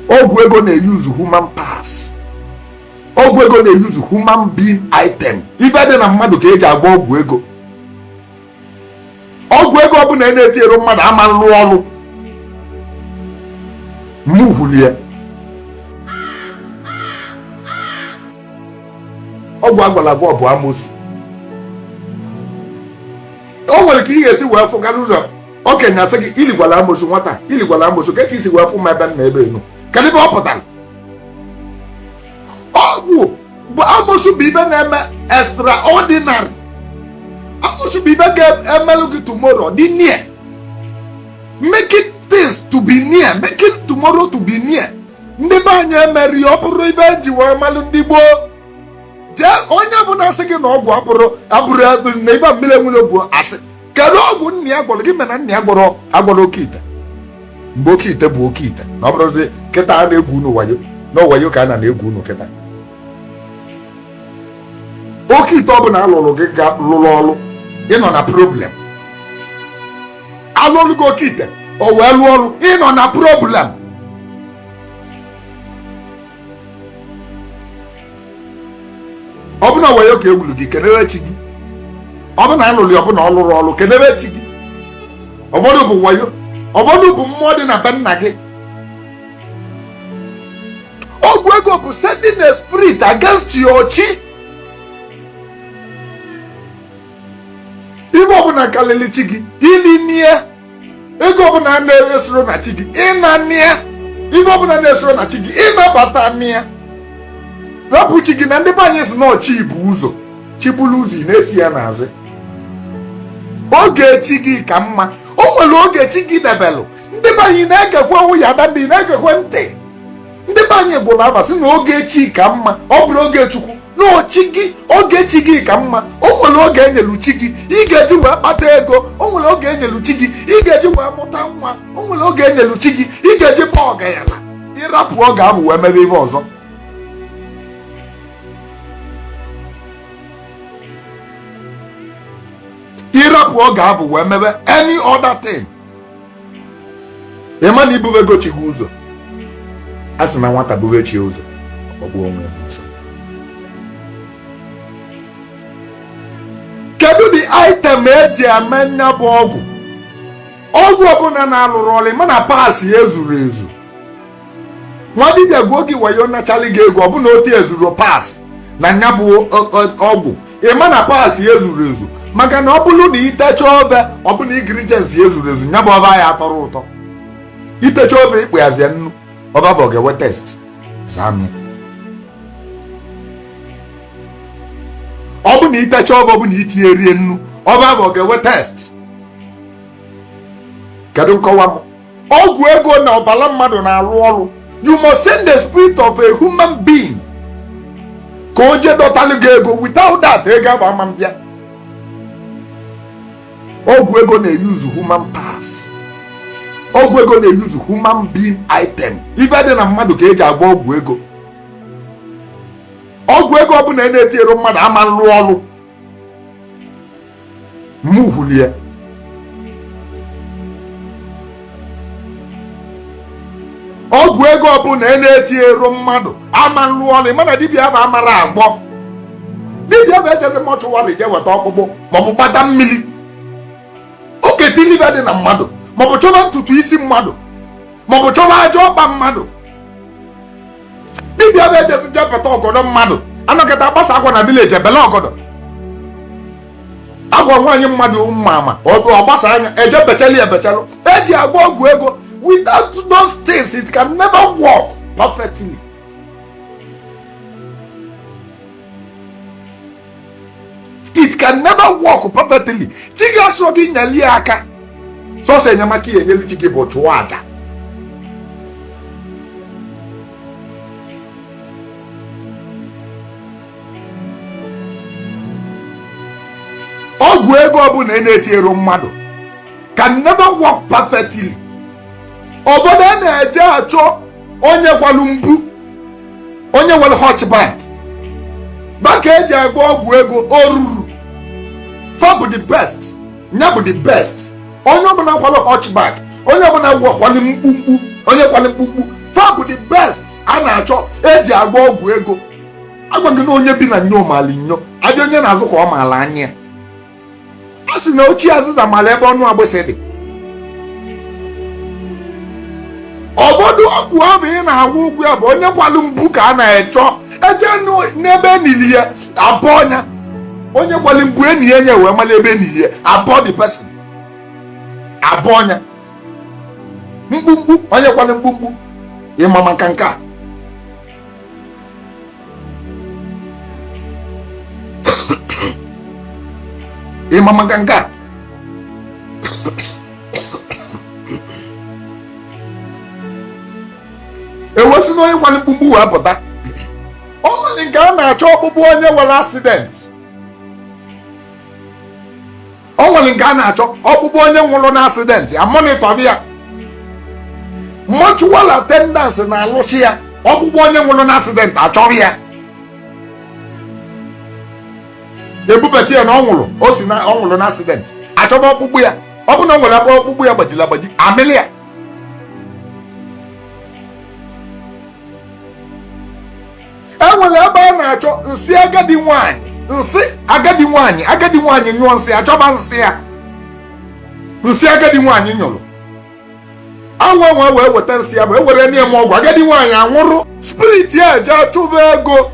Ogwu ego na-use human parts. Ogwu ego na-use human being item. Ibe dị na mmadụ ka eji agwa ogwu ego. Ogwu ego ọ bụ na na-etinyere mmadụ ama nrụ ọrụ. Muvulie. Ogwu agwala agwa bụ amosu. O nwere ka ị ga-esi wee fụ gara ụzọ okenye asị gị iligwala amosu nwata iligwala amosu ka isi wee fụ ma ebe nna ebe enu kedu ebe ọ pụtara? Ogwu bụ amosu bụ ibe na-eme extraordinary. Amosu bụ ibe ga-emelụ gị tomorrow dị near, making things to be near, making tomorrow to be near. Ndị be anyị emeri ọ bụrụ ibe eji wee malụ ndị gboo. Onye bụ na-asị gị na ọgwụ abụrụ na ibe mmiri enwere bụ asị. Kedu ọgwụ nna ya gwọrọ gị mena nna ya agwọrọ Okeite mgbe Okeite bụ Okeite na ọ bụrụzi kịta a na-egwu unu wayo na wayo ka a na-egwu unu kịta. Okeite ọ bụla alụrụ gị ga-lụrụ ọrụ ịnọ na problem. Alụrụ gị Okeite o wee lụọ ọrụ ịnọ na problem. Ọ bụ na wayo ka egwuru gị kenere chi gị. Ọ bụ na alụrụ ya ọ bụ na ọ lụrụ ọrụ kenere chi gị. Ọbọdụ bụ wayo, ọbọdụ bụ mmụọ dị na be nna gị. Ogwu ego bụ sending a spirit against your chi. Ibe ọbụla kalili chi gị ili nie. Ego ọbụla na-esoro na chi gị ịna nie. Ibe ọbụla na-esoro na chi gị ịnabata nie. Rapụ chi gị na ndị be anyị si na chi bụ ụzọ, chi bụrụ ụzọ ị na-esi ya n'azụ. Oge chi gị ka mma. O nwere oge chi gị debelụ. Ndị be anyị na-ekekwe ụya na ndị na-ekekwe ntị. Ndị be anyị gwụrụ aba sị na oge chi ka mma. Ọ bụrụ oge Chukwu na chi gị oge chi gị ka mma. O nwere oge enyelu chi gị ị ga-eji wee kpata ego. O nwere oge enyelu chi gị ị ga-eji wee mụta nwa. O nwere oge enyelu chi gị ị ga-eji kpọọ ọgayala. Ịrapụ oge ahụ wee mere ihe ọzọ. Ịrapụ oge ahụ wee mebe any other thing. Ịma na ibube ego chi gị ụzọ. A sị na nwata bube chi ụzọ ọ bụ onwe ọzọ. Kedu the item eji eme nya bụ ọgwụ? Ọgwụ ọbụla na-alụrụ ọrụ mana paasị ya ezuru ezu. Nwa dibịa gụọ gị wayo nachalị gị ego ọbụna otu ezuru paasị na nya bụ ọgwụ. Ịma na paasị ya ezuru ezu maka na ọ bụrụ na itecha obe ọbụna ingredients ya ezuru ezu nya bụ ọba ya atọrọ ụtọ. Itecha obe ikpe yazie nnu ọba bụ ga-ewe test zami. Ọ bụ na itecha obe ọ bụ na itinye rie nnu ọba bụ ga-ewe test. Kedu nkọwa m? Ọgwụ ego na ọbara mmadụ na-arụ ọrụ. You must send the spirit of a human being ka o jee dọtalụ gị ego. Without that ego ahụ ama mbịa. Ogwu ego na-use human parts. Ogwu ego na-use human being item. Ibe dị na mmadụ ka eji agba ogwu ego. Ogwu ego ọ bụ na na-etinyere mmadụ ama nrụ ọrụ. Muvulie. Ogwu ego ọ bụ na na-etinyere mmadụ ama nrụ ọrụ. Mana dibịa ahụ amara agbọ. Dibịa bụ ejezi mọchụwarị je weta ọkpụkpụ maọbụ gbata mmiri. Oke ibe dị na mmadụ maọbụ chọba ntutu isi mmadụ maọbụ chọba aja ọkpa mmadụ. Dibịa bụ ejezi jepụta ọgọdọ mmadụ anọkịta gbasa akwa na village ebele ọgọdọ. Agwa nwaanyị mmadụ mma ọ gbasa anya eje bechali ebechalụ. Eji agba ọgwụ ego. Without those things it can never work perfectly. It can never work perfectly. Chi ga-asọ gị nyeli aka. Sọsọ enyemaka ya enyelu chi gị bụ chụọ aja. Ogwu ego ọ bụ na na-etinyere mmadụ can never work perfectly. Obodo na-eje achọ onye kwalu mbu, onye nwere hotchback. Baka eji agba ọgwụ ego oruru. Fa bụ the best. Nya bụ the best. Onye ọbụla kwalụ hotchback, onye ọbụla kwalụ mkpukpu, onye kwalụ mkpukpu, Fab the best a na-achọ eji agba ọgwụ ego. Agwa gị na onye bi na nnyo maali nnyo, aja onye na-azụ ka ọ maala anya. A sị na ochie azịza maala ebe ọnụ agbịsị dị. Obodo ọgwụ ahụ ị na-agwụ ụgwọ ya bụ onye kwalụ mbu ka a na-echọ eje n'ebe enili ya abụọ ọnya. Onye kwalụ mbu enyi ya nye wee mala ebe enili ya abụọ the person. Abụọ ọnya. Mgbumgbu onye kwalụ mgbumgbu ịma maka nke a. Ịma maka nke a. Ewesi na onye kwalụ mgbumgbu wee pụta. Ọ nwere nke a na-achọ ọkpụkpụ onye nwere accident. Ọ nwere nke a na-achọ ọkpụkpụ onye nwụrụ na accident amonitọ ya. Mutual attendance na-alụsị ya. Ọkpụkpụ onye nwụrụ na accident achọrọ ya. Ebubete ya na ọ nwụrụ, o si na ọ nwụrụ na accident. Achọba ọkpụkpụ ya. Ọ bụ na ọ nwere ebe ọkpụkpụ ya gbajiri agbaji, amịlị ya. Enwere ebe a na-achọ nsị agadi nwanyị. Nsị agadi nwanyị nyụọ nsị, achọba nsị ya. Nsị agadi nwanyị nyụrụ. Anwa wee weta nsị ya bụ ewere nye m ọgwụ, agadi nwanyị anwụrụ. Spirit ya eje achụba ego.